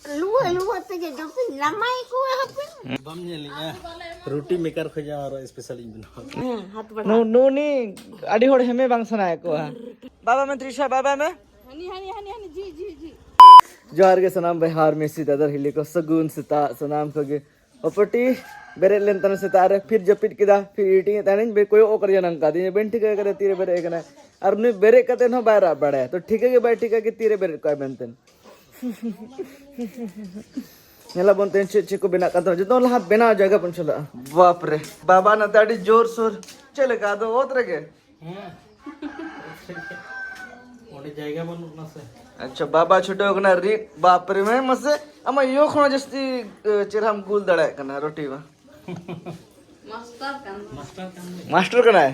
Luar tege dopin lamai ko hapin. बम जेलिया रोटी maker खोजा और special बना Hat bada. नो नी अड़ी होड़ हमें बांग सुनाए को बाबा में त्रिशा बाबा में Hani ji. जोहार के सनाम बिहार में सीता हिली को सगुन सीता सनाम को गे ओपटी बेरे लेन तन से तारे फिर जपिट किदा फिर ईटिंग ताने बे कोई ओ कर जनंग का दी बेन ठीक है करे तीरे बेरे कना और नु बेरे कते न बारा बड़ा तो ठीक है के बे ठीक है के तीरे बेरे कोई बनतन नेला बनते चे को बिना कतो जतो लहा बिना जगह पन चला बाप रे बाबा न ताड़ी जोर सोर चले का दो ओतरे के ओने जायगा बनना से अच्छा बाबा छोटे होकना री बाप रे में मसे अमा यो खणो जस्ती चिरहम गुल दड़ा कना रोटी वा मास्टर कना है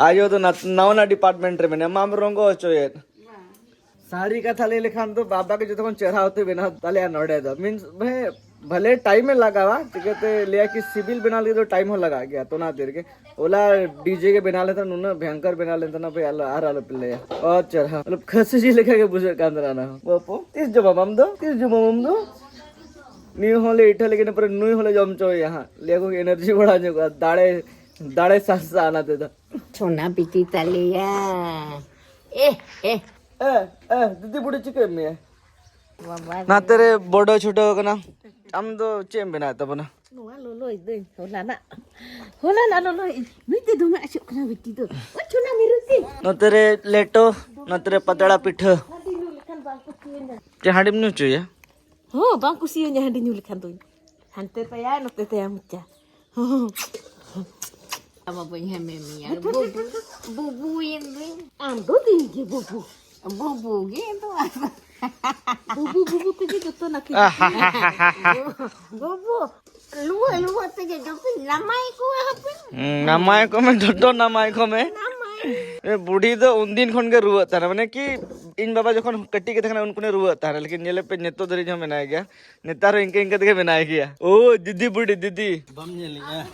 आयो तो नवना डिपार्टमेंट रे में माम रंगो चोये सारी कथा ले लेखान तो बाबा के जो तक चेहरा होते बिना ताले नोड़े दो मींस भाई भले टाइम में लगा वा ठीक है लिया कि सिविल बना लिए तो टाइम हो लगा गया तो ना देर के ओला डीजे के बना लेता नुना भयंकर बना लेता ना भाई अल्लाह आ रहा पिल्ले और चढ़ा मतलब खसी जी लेखा के बुझे कांदरा ना वो पो 30 जो मम दो नी होले इठा लेकिन पर नुई होले जम चो यहां लेको एनर्जी बढ़ा जो दाड़े सांस आना देता Sona piti talia. Eh. दीदी बुढ़ी चिके में Baba. ना तेरे बड़ो छोटो कना हम तो चेम बना तब ना Lolo idin. Hola na. Lolo. Miti duma asyuk kena biti tu. Wachuna miruti. न तेरे लेटो न तेरे पतड़ा पिठ Kan bang kusinya. ते हाडिम नु चाहिए Oh, bang kusinya handi nyulikan tu. Hante pa ya no tete ya mucha. Ama punya memi ya. Bubu ini. Ando tinggi bubu. Bubu gitu. Bubu tu gitu tu nak. Bubu. Luar tu gitu. Lamai ko hapin. नमाय को में डटो नमाय को में Lamai. ए बूढ़ी तो उन दिन खन के रुआ था माने कि इन बाबा जखन कट्टी के देखना उनको ने रुआ था लेकिन नेले पे नेतो दरी जो बनाया गया नेतारो इनके देखे बनाया गया ओ दीदी बूढ़ी दीदी बम जेलिया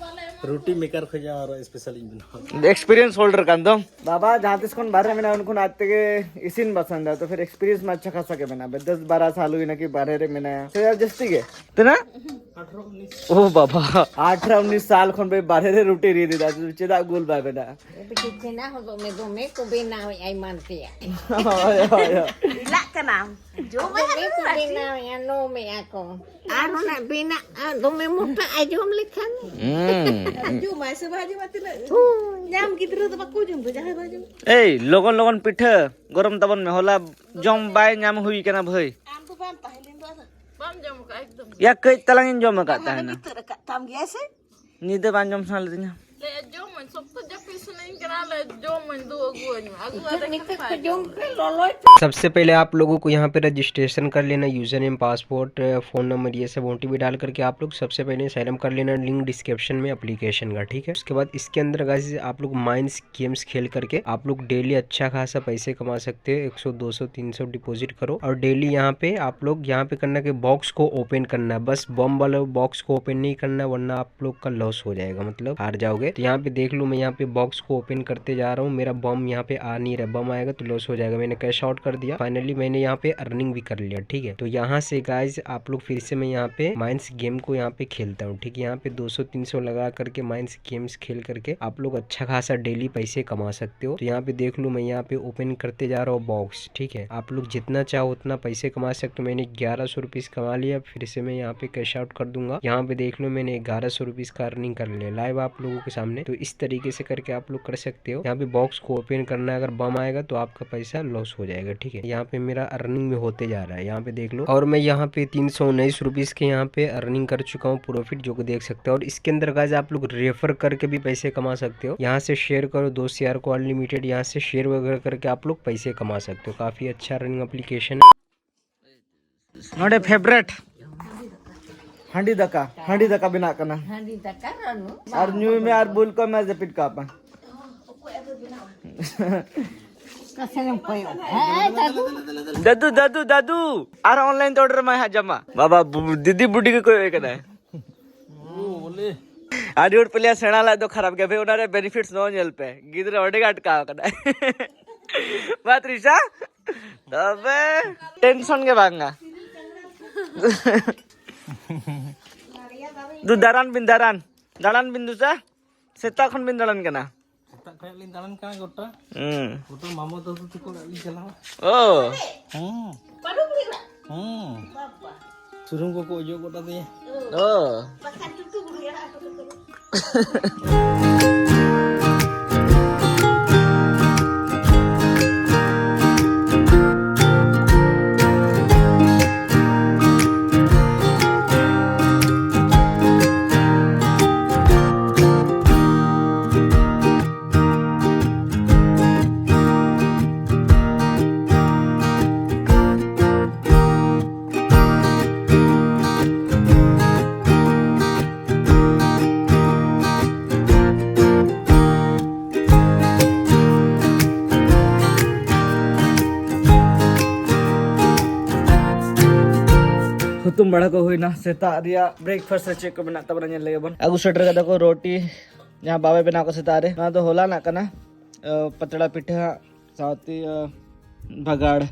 रोटी मेकर खोजा और स्पेशल बना एक्सपीरियंस होल्डर कान दो बाबा जहाँ तक कौन बारह महीना उनको आते के इसी में पसंद है तो फिर एक्सपीरियंस में अच्छा खासा के बना 10-12 साल हुई ना कि 12 महीना तो यार जस्ती के तो ना ओ बाबा 18-19 साल खन पे 12 रोटी री दी दादू चेदा गोल बा बेटा Begitu na ho dome ko binaw ay manti. आया आया Ila ka na. Dome ko binaw ay ano me ako. Ano na bina dome mo pa ay jom likan. Jom ay sabaji matila. Nyam gidru to pakku jom jahe baju. ए लोगन पिठ गरम तबन में होला जम bye नाम हुई केना भई Am to pam pahelin do. Pam jom ka ekdom. या कई तलंगिन जम काता है ना Bitter ka tam giase. नींद बान जम साल दिना Le jom man sopta japi sunain kena le jom man do aguan. Agu ada Nikah ka jom ka loloy. सबसे पहले आप लोगों को यहाँ पे रजिस्ट्रेशन कर लेना, user name, passport, phone number, ये सब OTP डाल करके आप लोग सबसे पहले साइन अप कर लेना, लिंक डिस्क्रिप्शन में एप्लीकेशन का, ठीक है। उसके बाद इसके अंदर गाइस आप लोग माइंस गेम्स खेल करके आप लोग डेली अच्छा खासा पैसे कमा सकते हैं। 100 200 300 डिपॉजिट करो और डेली यहाँ पे आप लोग यहाँ पे करना कि बॉक्स को ओपन करना है, बस बम वाला बॉक्स को ओपन नहीं करना वरना आप लोग का लॉस हो जाएगा, मतलब हार जाओगे। तो यहाँ पे देख लो मैं यहाँ पे बॉक्स को ओपन करते जा रहा हूँ, मेरा बम यहाँ पे आ नहीं रहा, बम आएगा तो लॉस हो जाएगा। मैंने कैश आउट कर दिया, फाइनली मैंने यहाँ पे अर्निंग भी कर लिया, ठीक है। तो यहाँ से गाइज आप लोग फिर से मैं यहाँ पे माइंस गेम को यहाँ पे खेलता हूँ, ठीक है। यहाँ पे 200-300 लगा करके माइंस गेम्स खेल करके आप लोग अच्छा खासा डेली पैसे कमा सकते हो। तो यहाँ पे देख लो मैं यहाँ पे ओपन करते जा रहा हूँ बॉक्स, ठीक है। आप लोग जितना चाहो उतना पैसे कमा सकते हो। मैंने 1100 रुपीज कमा लिया, फिर से मैं यहाँ पे कैश आउट कर दूंगा। यहाँ पे देख लो मैंने 1100 रुपीज का अर्निंग कर लिया लाइव आप लोगों के सामने। तो इस तरीके से करके आप लोग कर सकते हो। यहाँ पे बॉक्स को ओपन करना है, अगर बम आएगा तो आपका पैसा लॉस हो जाएगा, ठीक है। यहाँ पे मेरा अर्निंग में होते जा रहा है, यहाँ पे देख लो। और मैं यहाँ पे 319 रुपीज के यहाँ पे अर्निंग कर चुका हूँ प्रॉफिट, जो को देख सकते हो। और इसके अंदर गाइस आप लोग रेफर करके भी पैसे कमा सकते हो। यहाँ से शेयर करो, दोस्त यार को अनलिमिटेड यहाँ से शेयर वगैरह करके आप लोग पैसे कमा सकते हो। काफी अच्छा रनिंग एप्लीकेशन है। नोडे फेवरेट हंडी दका बिना करना Handi takaranu. और न्यू में यार बुल को मैं जपिट का अपन Kasanang payo. tadu. दादू आर ऑनलाइन तो ऑर्डर में जमा बाबा दीदी बुढ़ी के कोई कहना है बोले आदि उठ पलिया सेना ला तो खराब के भाई उन्होंने बेनिफिट्स नो जेल पे गिदरे ऑर्डर अटका करना है बात रिशा तबे टेंशन के भांगा Du daran bin du sa seta khon bin daran kana Tak kayak lin dalan kan gota. Gota mama tuh kok lin jalan. Oh Baru beli lah. Bapak. Suruh kok ojo gota tuh ya. oh Makan tutu dulu ya aku tutu. Hutum बड़ा को हुई ना सेता रिया breakfast से check को बना तब रंजन लगे बन अगु स्वेटर का देखो रोटी जहाँ बाबे बना को सेता रे ना तो होला ना कना पतड़ा पिठा साथी भगाड़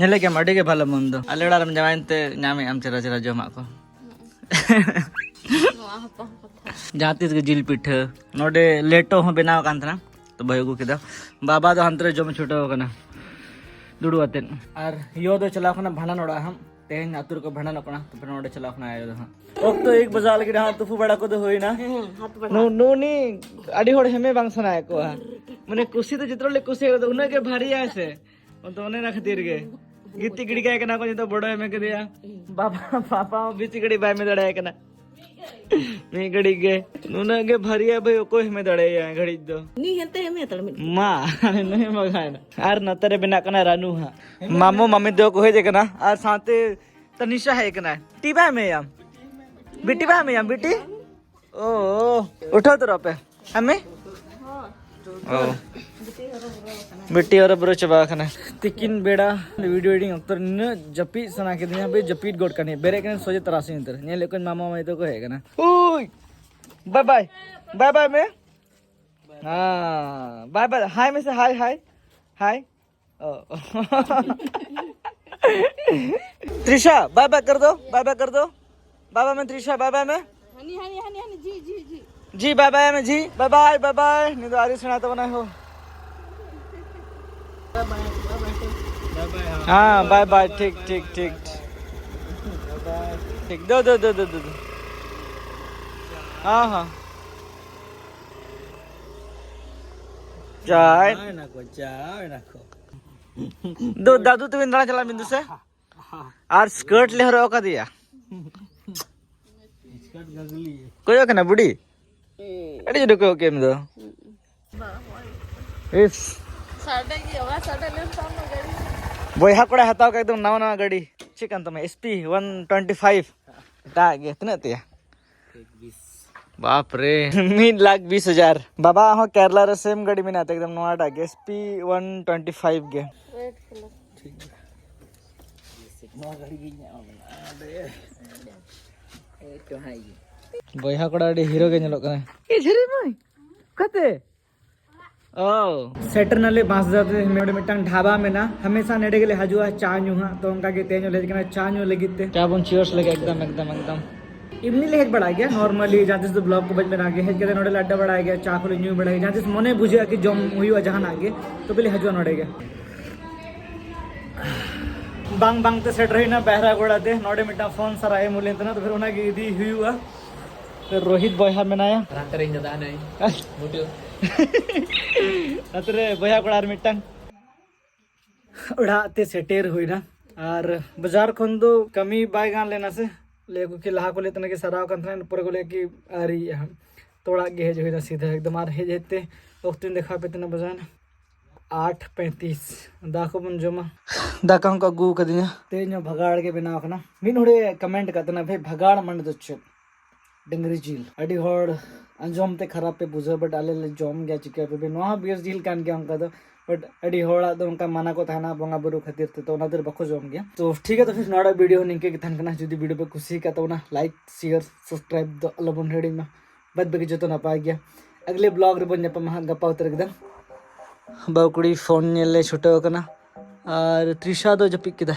नेले के मडी के भला मंदो अलेड़ा रम जवानते ᱧᱟᱢᱮ am चरा चरा जमा को जहाँ तीस के जिल पिठा नोडे लेटो हो बनाव कान था तो भयगु केदा बाबा तो हंतरे जम छुटो कना दुड़ू आते और यो तो चला खना भांडा नोड़ा हम तेहन आतुर को भांडा नपना तो फिर नोड़े चला खना आयो हां अब तो एक बजा लगी हां तुफु बड़ा को तो होई ना नो नो नी अडी होड़ हेमे बांग सनाय को माने कुसी तो जितरोले कुसी तो उन्हें के भारी आसे तो उन्हें ना खतीर के गित्ती गिड़ी का कना को तो बड़ो हेमे के दिया बाबा पापा बीच गड़ी बाय में दड़ाय कना मी गड़ी के नुना के भरिया भाई को हेमे दड़ाय या घड़ी दो Ni hente heme talmi. मा नहीं मगाय ना आर नतरे बिना कना रानू हा मामो मम्मी दो को हे जे कना आर साथे तनिषा है कना टीबा में याम बेटी ओ उठो तो पे हमें ओ बेटी और ब्रो चबा खना तिकिन बेड़ा वीडियो एडिटिंग अक्तर न जपी सना के दिन पे जपीट गोट कने बेरे कने सोजे तरासी इंतर ने लेकिन मामा में तो को है कना ओय बाय बाय में हाँ बाय हाय में से हाय त्रिशा बाय कर दो बाबा में त्रिशा बाय में हनी जी बाय में जी बाय नहीं तो आरी सुना तो बना हो हाँ बाय ठीक दो हाँ चाय ना को दो दादू तो इंद्रा चला बिंदु से और स्कर्ट ले रहा का दिया स्कर्ट गगली कोई ओके ना बुढ़ी अरे जो कोई में दो इस साढ़े की होगा साढ़े ले सामने गई बोया कोड़ा हताओ का एकदम नवा गाड़ी चिकन तो मैं SP 125 ता गे इतना तिया बाप रे 3,20,000 बाबा हो केरला रे सेम गाड़ी में नाते एकदम नवा टा SP 125 गे रेड कलर बोया कोड़ा हीरो के ñelo kana ए झरे मई कते ओ सेटर नले बांस जाते मेरे मिटंग ढाबा में ना हमेशा नेडे के लिए हजुआ चा न्यू हां तो उनका के तेनो ले के चा न्यू लगिते क्या बोन चियर्स लगे एकदम इवनी ले हेज बढ़ा गया नॉर्मली जहां जिस ब्लॉग को बज में आ गया हेज के नोडे लड्डा बढ़ा गया चा को न्यू बढ़ा गया जहां जिस मने बुझिया कि जम हुई जहां आगे तो पहले हजुआ नोडे गया बांग बांग ते सेट रही ना बहरा गोड़ा दे नोडे मिटा फोन सरा ए मुले ना तो फिर उना की दी हुई हुआ तो रोहित बॉय में नाया रांतर इन दादा नहीं मोटियो अतरे बया कोड़ार मिटंग उड़ाते सेटेर हुई ना और बाजार खन दो कमी बाय गान लेना से लेको कि लहा को ले तने के सराव कंथन ऊपर को ले कि अरे तोड़ा गे हेज होइना सीधा एकदम आर हेज हेते वक्त देखा पे तने बजान 8:35 दाखो बन जमा दाका का गु कदिया तेज भगाड़ के बिना खना मिन होड़े कमेंट करतना भाई भगाड़ मंड दच्छ डंगरी झील अडी होड़ अंजोम ते खराब पे बुझे बट आले ले जोम गया चिके पे नोहा बियर झील कान के अंका तो बट अडी होड़ा तो उनका माना को थाना बंगा बुरु खातिर तो नादर बखो जोम गया तो ठीक है तो फिर नोड़ा वीडियो निके के थनकना जुदी वीडियो पे खुशी का तो ना लाइक शेयर सब्सक्राइब दो अलबन हेडिंग में बद बगे जतो ना पा गया अगले ब्लॉग रे बन जप महा गप्पा उतर एकदम बाउकुड़ी फोन नेले छुटो कना और त्रिशा दो जपिक किदा